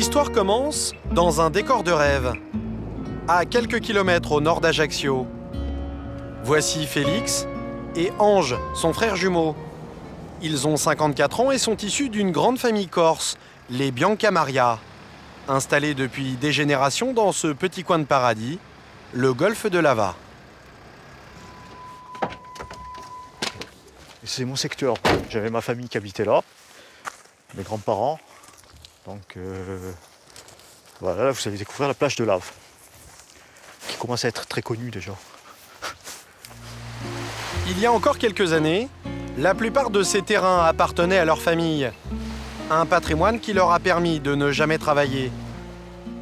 L'histoire commence dans un décor de rêve, à quelques kilomètres au nord d'Ajaccio. Voici Félix et Ange, son frère jumeau. Ils ont 54 ans et sont issus d'une grande famille corse, les Biancamaria, installés depuis des générations dans ce petit coin de paradis, le golfe de Lava. C'est mon secteur. J'avais ma famille qui habitait là, mes grands-parents. Donc voilà, là vous allez découvrir la plage de Lave, qui commence à être très connue déjà. Il y a encore quelques années, la plupart de ces terrains appartenaient à leur famille. Un patrimoine qui leur a permis de ne jamais travailler.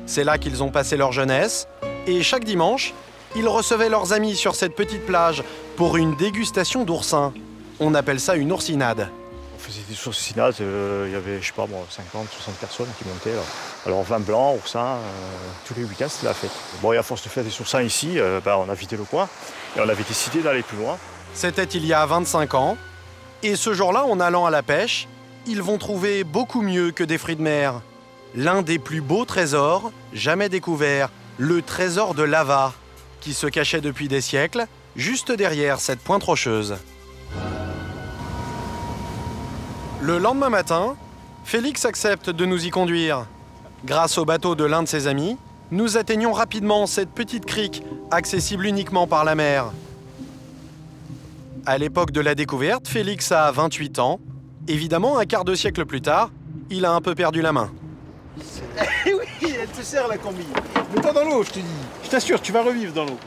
C'est là qu'ils ont passé leur jeunesse et chaque dimanche, ils recevaient leurs amis sur cette petite plage pour une dégustation d'oursins. On appelle ça une oursinade. On faisait des oursinades, il y avait, je sais pas moi, 50, 60 personnes qui montaient là. Alors vin blanc, oursin, tous les week-ends c'était la fête. Bon, et à force de faire des oursins ici, on a vidé le coin et on avait décidé d'aller plus loin. C'était il y a 25 ans. Et ce jour-là, en allant à la pêche, ils vont trouver beaucoup mieux que des fruits de mer. L'un des plus beaux trésors jamais découverts, le trésor de Lava, qui se cachait depuis des siècles, juste derrière cette pointe rocheuse. Le lendemain matin, Félix accepte de nous y conduire. Grâce au bateau de l'un de ses amis, nous atteignons rapidement cette petite crique, accessible uniquement par la mer. À l'époque de la découverte, Félix a 28 ans. Évidemment, un quart de siècle plus tard, il a un peu perdu la main. Oui, elle te sert la combi. Mets-toi dans l'eau, je te dis. Je t'assure, tu vas revivre dans l'eau.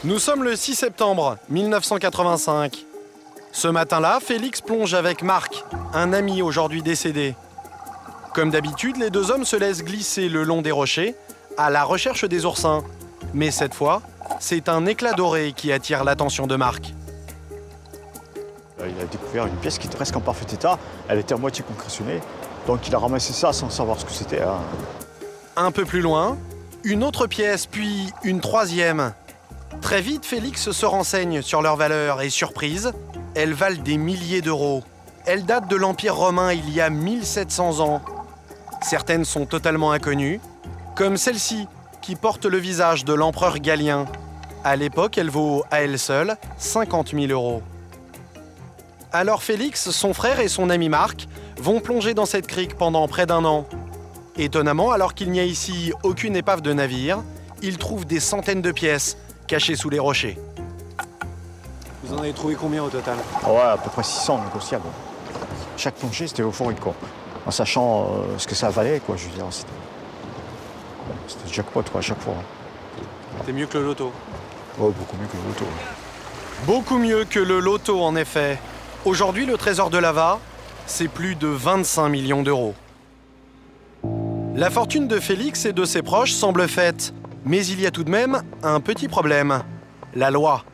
Nous sommes le 6 septembre 1985. Ce matin-là, Félix plonge avec Marc, un ami aujourd'hui décédé. Comme d'habitude, les deux hommes se laissent glisser le long des rochers à la recherche des oursins. Mais cette fois, c'est un éclat doré qui attire l'attention de Marc. Il a découvert une pièce qui était presque en parfait état. Elle était à moitié concrétionnée. Donc il a ramassé ça sans savoir ce que c'était. Hein. Un peu plus loin, une autre pièce, puis une troisième. Très vite, Félix se renseigne sur leur valeur et surprise, elles valent des milliers d'euros. Elles datent de l'Empire romain il y a 1700 ans. Certaines sont totalement inconnues, comme celle-ci, qui porte le visage de l'empereur Galien. À l'époque, elle vaut, à elle seule, 50 000 euros. Alors Félix, son frère et son ami Marc vont plonger dans cette crique pendant près d'un an. Étonnamment, alors qu'il n'y a ici aucune épave de navire, ils trouvent des centaines de pièces cachées sous les rochers. Vous en avez trouvé combien au total? Ouais, à peu près 600 négociables. Chaque plongée, c'était euphorique, quoi. En sachant ce que ça valait, quoi, je veux dire. C'était jackpot, quoi, à chaque fois. C'est mieux que le loto. Ouais, beaucoup mieux que le loto. Beaucoup mieux que le loto, en effet. Aujourd'hui, le trésor de Lava, c'est plus de 25 millions d'euros. La fortune de Félix et de ses proches semble faite, mais il y a tout de même un petit problème. La loi.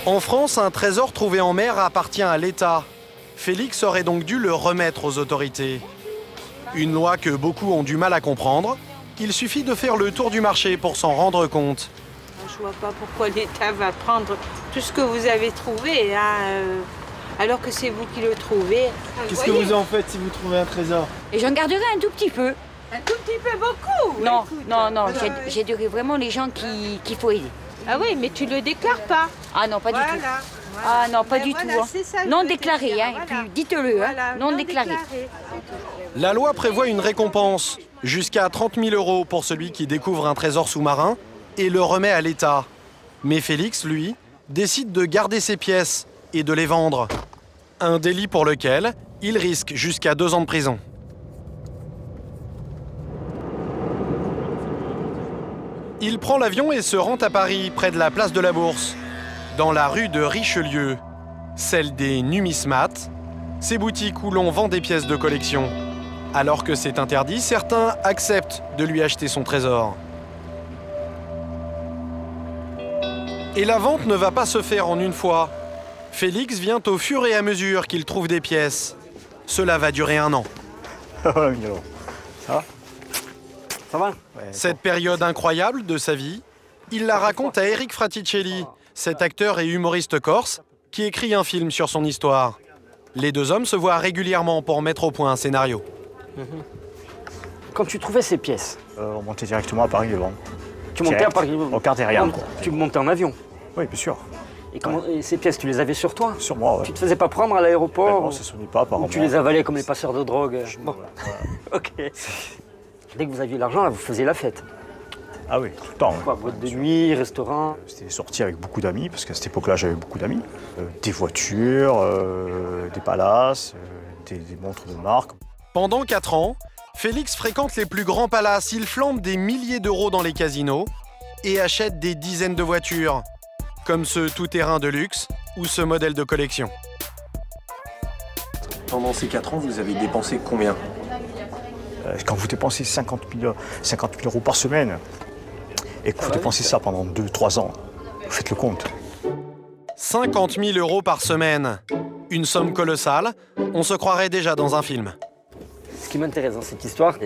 En France, un trésor trouvé en mer appartient à l'État. Félix aurait donc dû le remettre aux autorités. Une loi que beaucoup ont du mal à comprendre. Il suffit de faire le tour du marché pour s'en rendre compte. Je vois pas pourquoi l'État va prendre tout ce que vous avez trouvé, hein, alors que c'est vous qui le trouvez. Qu'est-ce que vous en faites si vous trouvez un trésor? Et j'en garderai un tout petit peu. Un tout petit peu beaucoup. Non, écoute. non, j'aiderai vraiment les gens qu'il faut aider. Ah oui, mais tu le déclares pas. Ah non, pas du tout. Voilà. Ah non, pas Ben du voilà, tout. Hein. c'est ça, je Non veux te déclaré, dire, hein, voilà. et puis dites-le, Voilà, hein, non déclaré. La loi prévoit une récompense, jusqu'à 30 000 euros pour celui qui découvre un trésor sous-marin et le remet à l'État. Mais Félix, lui, décide de garder ses pièces et de les vendre. Un délit pour lequel il risque jusqu'à 2 ans de prison. Il prend l'avion et se rend à Paris, près de la place de la Bourse, dans la rue de Richelieu, celle des numismates, ces boutiques où l'on vend des pièces de collection. Alors que c'est interdit, certains acceptent de lui acheter son trésor. Et la vente ne va pas se faire en une fois. Félix vient au fur et à mesure qu'il trouve des pièces. Cela va durer 1 an. Ça va? Ça va? Ouais, Cette période incroyable de sa vie, il la raconte à Eric Fraticelli, cet acteur et humoriste corse qui écrit un film sur son histoire. Les deux hommes se voient régulièrement pour mettre au point un scénario. Quand tu trouvais ces pièces, On montait directement à Paris-Levant. tu montais à Paris. Au cartérien, quoi. Tu montais en avion. Oui, bien sûr. Et ces pièces, tu les avais sur toi? Sur moi, ouais. Tu te faisais pas prendre à l'aéroport? Non, ça ne sonnait pas, apparemment. Ou tu les avalais comme les passeurs de drogue? Bon, Voilà. ok. Dès que vous aviez l'argent, là, vous faisiez la fête. Ah oui, tout le temps. Quoi, boîte de nuit, restaurant? C'était sorti avec beaucoup d'amis, parce qu'à cette époque-là, j'avais beaucoup d'amis. Des voitures, des palaces, des montres de marque. Pendant 4 ans, Félix fréquente les plus grands palaces, il flambe des milliers d'euros dans les casinos et achète des dizaines de voitures, comme ce tout-terrain de luxe ou ce modèle de collection. Pendant ces 4 ans, vous avez dépensé combien? Quand vous dépensez 50 000 euros par semaine, et que vous dépensez ça pendant 2-3 ans, vous faites le compte. 50 000 euros par semaine. Une somme colossale, on se croirait déjà dans un film. Ce qui m'intéresse dans cette histoire,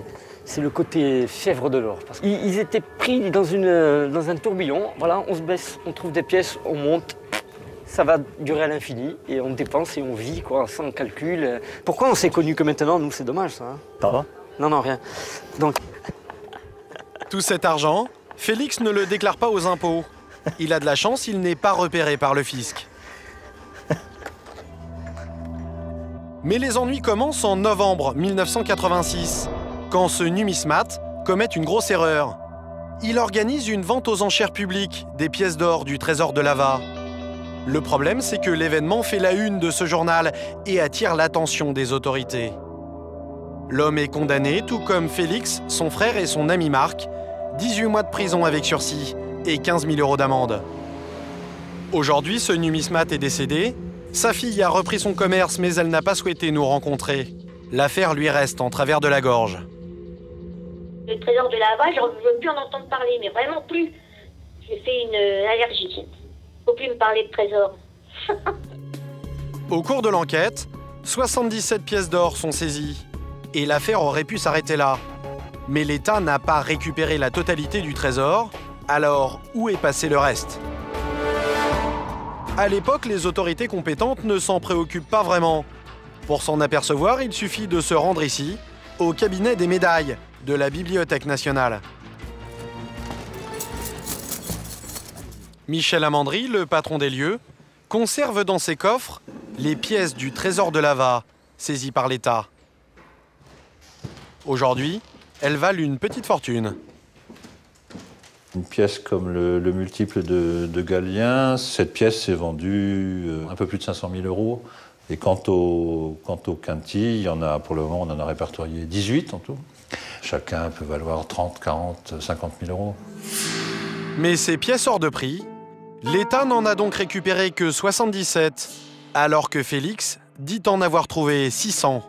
c'est le côté fièvre de l'or. Parce qu'ils étaient pris dans un tourbillon. Voilà, on se baisse, on trouve des pièces, on monte. Ça va durer à l'infini et on dépense et on vit, quoi, sans calcul. Pourquoi on s'est connus que maintenant, nous? C'est dommage, ça. Hein? Ça va? Non, non, rien. Donc, Tout cet argent, Félix ne le déclare pas aux impôts. Il a de la chance, il n'est pas repéré par le fisc. Mais les ennuis commencent en novembre 1986, quand ce numismate commet une grosse erreur. Il organise une vente aux enchères publiques des pièces d'or du trésor de Lava. Le problème, c'est que l'événement fait la une de ce journal et attire l'attention des autorités. L'homme est condamné, tout comme Félix, son frère et son ami Marc, 18 mois de prison avec sursis et 15 000 euros d'amende. Aujourd'hui, ce numismate est décédé. Sa fille a repris son commerce, mais elle n'a pas souhaité nous rencontrer. L'affaire lui reste en travers de la gorge. Le trésor de Lava, je ne veux plus en entendre parler, mais vraiment plus. J'ai fait une allergie. Faut plus me parler de trésor. Au cours de l'enquête, 77 pièces d'or sont saisies. Et l'affaire aurait pu s'arrêter là. Mais l'État n'a pas récupéré la totalité du trésor. Alors, où est passé le reste? À l'époque, les autorités compétentes ne s'en préoccupent pas vraiment. Pour s'en apercevoir, il suffit de se rendre ici, au cabinet des médailles de la Bibliothèque nationale. Michel Amandry, le patron des lieux, conserve dans ses coffres les pièces du trésor de Lava, saisies par l'État. Aujourd'hui, elles valent une petite fortune. Une pièce comme le multiple de Galien, cette pièce s'est vendue un peu plus de 500 000 euros. Et quant au quinti, il y en a, pour le moment, on en a répertorié 18 en tout. Chacun peut valoir 30, 40, 50 000 euros. Mais ces pièces hors de prix, l'État n'en a donc récupéré que 77, alors que Félix dit en avoir trouvé 600.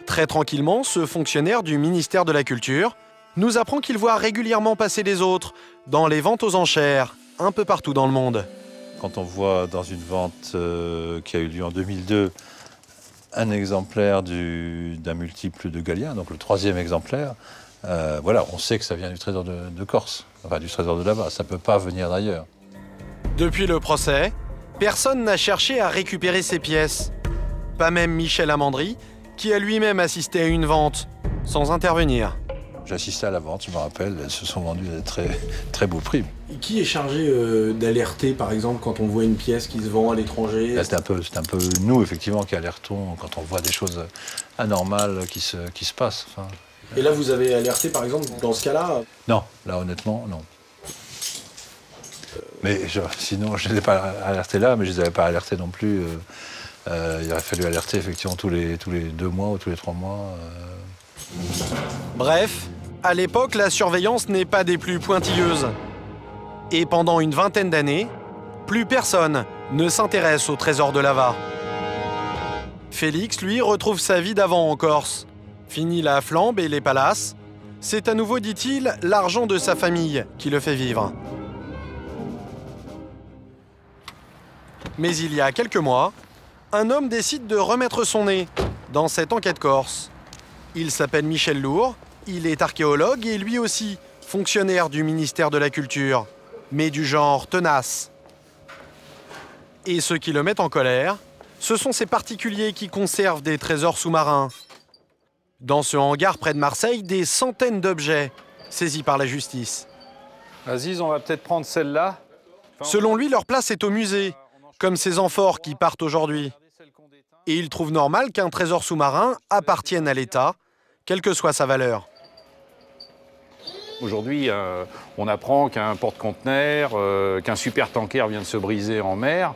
Très tranquillement, ce fonctionnaire du ministère de la Culture nous apprend qu'il voit régulièrement passer les autres dans les ventes aux enchères, un peu partout dans le monde. Quand on voit dans une vente qui a eu lieu en 2002, un exemplaire d'un multiple de Galien, donc le 3e exemplaire, voilà, on sait que ça vient du trésor de Corse, enfin du trésor de Lava, ça ne peut pas venir d'ailleurs. Depuis le procès, personne n'a cherché à récupérer ces pièces. Pas même Michel Amandry, qui a lui-même assisté à une vente, sans intervenir. J'ai assisté à la vente, je me rappelle, elles se sont vendues à très, très beau prix. Et qui est chargé d'alerter, par exemple, quand on voit une pièce qui se vend à l'étranger? C'est un peu nous, effectivement, qui alertons quand on voit des choses anormales qui se passent. Enfin, Et là, vous avez alerté, par exemple, dans ce cas-là? Non, là, honnêtement, non. Mais sinon, je ne les ai pas alertés là, mais je ne les avais pas alertés non plus. Il aurait fallu alerter, effectivement, tous les 2 mois ou tous les 3 mois. Bref, à l'époque, la surveillance n'est pas des plus pointilleuses. Et pendant une vingtaine d'années, plus personne ne s'intéresse au trésor de Lava. Félix, lui, retrouve sa vie d'avant en Corse. Fini la flambe et les palaces. C'est à nouveau, dit-il, l'argent de sa famille qui le fait vivre. Mais il y a quelques mois, un homme décide de remettre son nez dans cette enquête corse. Il s'appelle Michel Lourd, il est archéologue et lui aussi fonctionnaire du ministère de la Culture, mais du genre tenace. Et ce qui le met en colère, Ce sont ces particuliers qui conservent des trésors sous-marins. Dans ce hangar près de Marseille, des centaines d'objets saisis par la justice. Aziz, on va peut-être prendre celle-là. Selon lui, leur place est au musée, comme ces amphores qui partent aujourd'hui. Et il trouve normal qu'un trésor sous-marin appartienne à l'État, quelle que soit sa valeur. Aujourd'hui, on apprend qu'un porte-conteneur, qu'un supertanker vient de se briser en mer.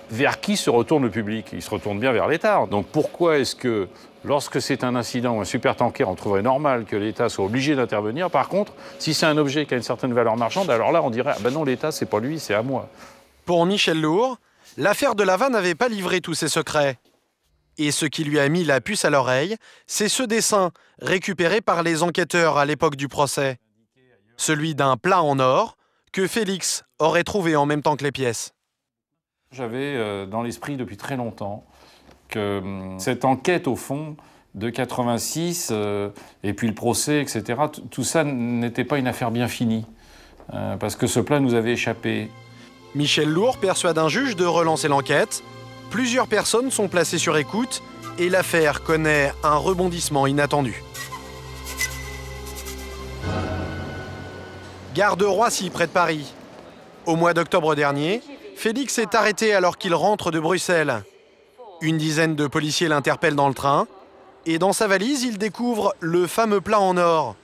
Vers qui se retourne le public? Il se retourne bien vers l'État. Donc pourquoi est-ce que, lorsque c'est un incident ou un supertanker, on trouverait normal que l'État soit obligé d'intervenir? Par contre, si c'est un objet qui a une certaine valeur marchande, alors là, on dirait « Ah ben non, l'État, c'est pas lui, c'est à moi ». Pour Michel Lourd, l'affaire de Lava n'avait pas livré tous ses secrets. Et ce qui lui a mis la puce à l'oreille, c'est ce dessin récupéré par les enquêteurs à l'époque du procès. Celui d'un plat en or que Félix aurait trouvé en même temps que les pièces. J'avais dans l'esprit depuis très longtemps que cette enquête, au fond, de 86, et puis le procès, etc., tout ça n'était pas une affaire bien finie, parce que ce plat nous avait échappé. Michel Lourd persuade un juge de relancer l'enquête. Plusieurs personnes sont placées sur écoute et l'affaire connaît un rebondissement inattendu. Gare de Roissy, près de Paris. Au mois d'octobre dernier, Félix est arrêté alors qu'il rentre de Bruxelles. Une dizaine de policiers l'interpellent dans le train et dans sa valise, il découvre le fameux plat en or,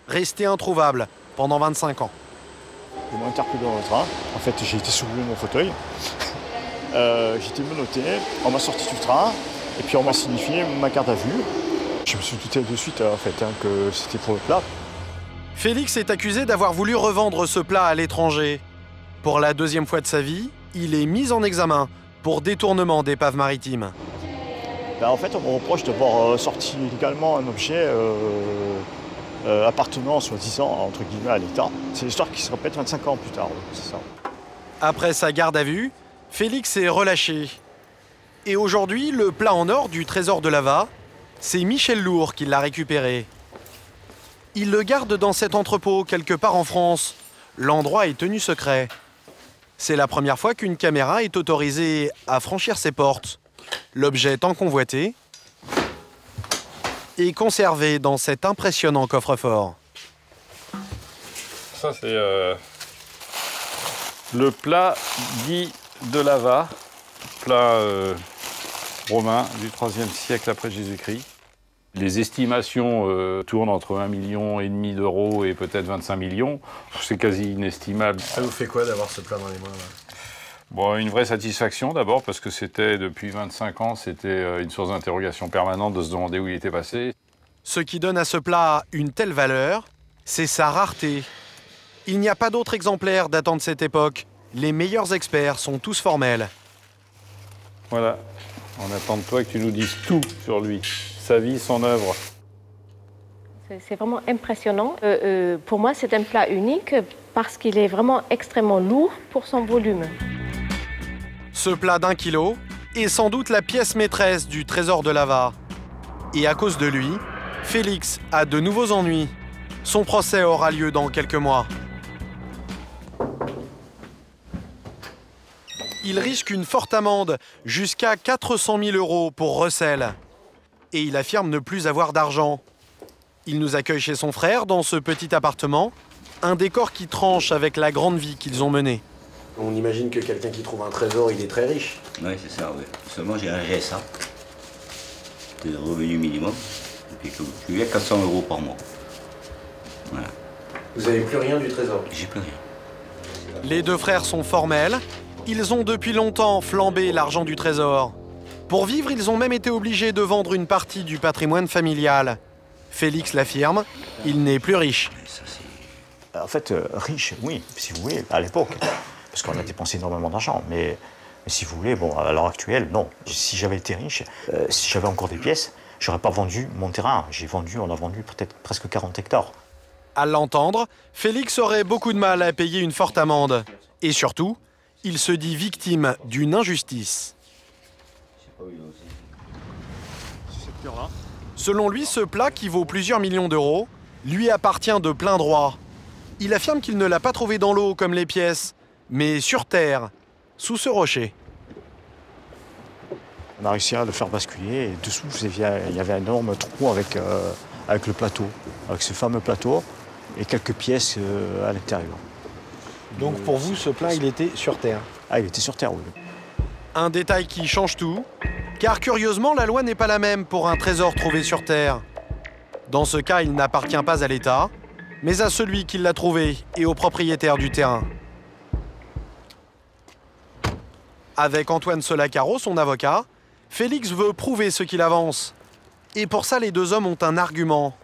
resté introuvable pendant 25 ans. Ils m'ont interpellé dans le train. En fait, j'ai été soulevé de mon fauteuil. J'ai été menotté. On m'a sorti du train et puis on m'a signifié ma garde à vue. Je me suis douté de suite en fait, que c'était pour le plat. Félix est accusé d'avoir voulu revendre ce plat à l'étranger. Pour la deuxième fois de sa vie, il est mis en examen pour détournement d'épave maritime. En fait, on me reproche d'avoir sorti illégalement un objet appartenant, soi-disant, entre guillemets, à l'État. C'est l'histoire qui se répète 25 ans plus tard, c'est ça. Après sa garde à vue, Félix est relâché. Et aujourd'hui, le plat en or du trésor de Lava, c'est Michel Lourd qui l'a récupéré. Il le garde dans cet entrepôt quelque part en France. L'endroit est tenu secret. C'est la première fois qu'une caméra est autorisée à franchir ses portes. L'objet tant convoité est conservé dans cet impressionnant coffre-fort. Ça, c'est le plat dit de Lava, plat romain du IIIe siècle après Jésus-Christ. Les estimations tournent entre 1,5 million d'euros et peut-être 25 millions. C'est quasi inestimable. Ça vous fait quoi d'avoir ce plat dans les mains là? Bon, une vraie satisfaction d'abord parce que c'était depuis 25 ans, c'était une source d'interrogation permanente de se demander où il était passé. Ce qui donne à ce plat une telle valeur, c'est sa rareté. Il n'y a pas d'autre exemplaire datant de cette époque. Les meilleurs experts sont tous formels. Voilà, on attend de toi que tu nous dises tout sur lui, sa vie, son œuvre. C'est vraiment impressionnant. Pour moi, c'est un plat unique parce qu'il est vraiment extrêmement lourd pour son volume. Ce plat d'1 kilo est sans doute la pièce maîtresse du trésor de Lava. Et à cause de lui, Félix a de nouveaux ennuis. Son procès aura lieu dans quelques mois. Il risque une forte amende, jusqu'à 400 000 € pour recel. Et il affirme ne plus avoir d'argent. Il nous accueille chez son frère dans ce petit appartement, un décor qui tranche avec la grande vie qu'ils ont menée. On imagine que quelqu'un qui trouve un trésor, il est très riche. Oui, c'est ça, oui. Seulement, j'ai un RSA, de revenu minimum, et puis je suis à 400 € par mois. Voilà. Vous n'avez plus rien du trésor? J'ai plus rien. Les deux frères sont formels. Ils ont depuis longtemps flambé l'argent du trésor. Pour vivre, ils ont même été obligés de vendre une partie du patrimoine familial. Félix l'affirme, il n'est plus riche. En fait, riche, oui, si vous voulez, à l'époque. Parce qu'on a dépensé énormément d'argent. Mais si vous voulez, bon, à l'heure actuelle, non. Si j'avais été riche, si j'avais encore des pièces, j'aurais pas vendu mon terrain. On a vendu peut-être presque 40 hectares. À l'entendre, Félix aurait beaucoup de mal à payer une forte amende. Et surtout, il se dit victime d'une injustice. Selon lui, ce plat, qui vaut plusieurs millions d'euros, lui appartient de plein droit. Il affirme qu'il ne l'a pas trouvé dans l'eau comme les pièces, mais sur terre, sous ce rocher. On a réussi à le faire basculer et dessous, il y avait un énorme trou avec le plateau, avec ce fameux plateau et quelques pièces à l'intérieur. Donc pour vous, ce plat, il était sur terre? Ah, il était sur terre, oui. Un détail qui change tout, car curieusement, la loi n'est pas la même pour un trésor trouvé sur terre. Dans ce cas, il n'appartient pas à l'État, mais à celui qui l'a trouvé et au propriétaire du terrain. Avec Antoine Solacaro, son avocat, Félix veut prouver ce qu'il avance. Et pour ça, les deux hommes ont un argument.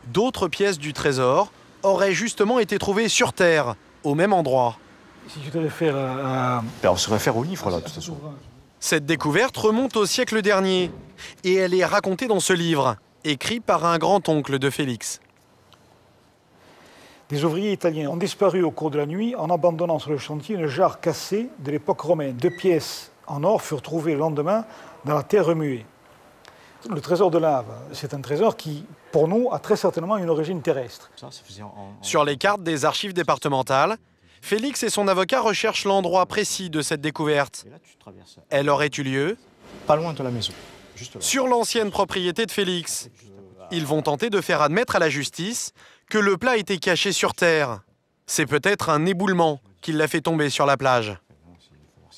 D'autres pièces du trésor auraient justement été trouvées sur terre, au même endroit. Si tu te réfères à... On se réfère au livre, là, de toute façon. Cette découverte remonte au siècle dernier. Et elle est racontée dans ce livre, écrit par un grand-oncle de Félix. Des ouvriers italiens ont disparu au cours de la nuit en abandonnant sur le chantier une jarre cassée de l'époque romaine. 2 pièces en or furent trouvées le lendemain dans la terre remuée. Le trésor de lave, c'est un trésor qui, pour nous, a très certainement une origine terrestre. Sur les cartes des archives départementales, Félix et son avocat recherchent l'endroit précis de cette découverte. Elle aurait eu lieu pas loin de la maison, juste là. Sur l'ancienne propriété de Félix. Ils vont tenter de faire admettre à la justice que le plat était caché sur terre. C'est peut-être un éboulement qui l'a fait tomber sur la plage.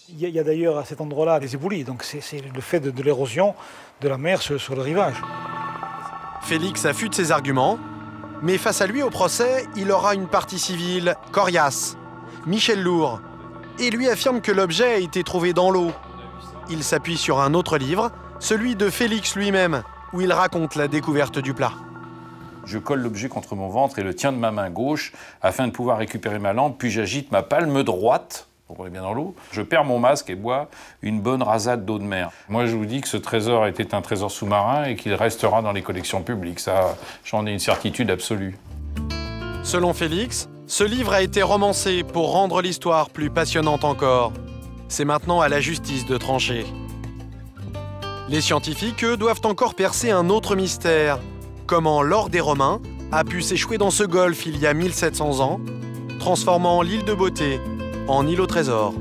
Il y a d'ailleurs à cet endroit-là des éboulis, donc c'est le fait de l'érosion de la mer sur le rivage. Félix affûte ses arguments, mais face à lui au procès, il aura une partie civile coriace, Michel Lourd, et lui affirme que l'objet a été trouvé dans l'eau. Il s'appuie sur un autre livre, celui de Félix lui-même, où il raconte la découverte du plat. Je colle l'objet contre mon ventre et le tiens de ma main gauche afin de pouvoir récupérer ma lampe, puis j'agite ma palme droite, donc on est bien dans l'eau, je perds mon masque et bois une bonne rasade d'eau de mer. Moi je vous dis que ce trésor était un trésor sous-marin et qu'il restera dans les collections publiques, ça j'en ai une certitude absolue. Selon Félix, ce livre a été romancé pour rendre l'histoire plus passionnante encore. C'est maintenant à la justice de trancher. Les scientifiques, eux, doivent encore percer un autre mystère. Comment l'or des Romains a pu s'échouer dans ce golfe il y a 1700 ans, transformant l'île de Beauté en île au trésor.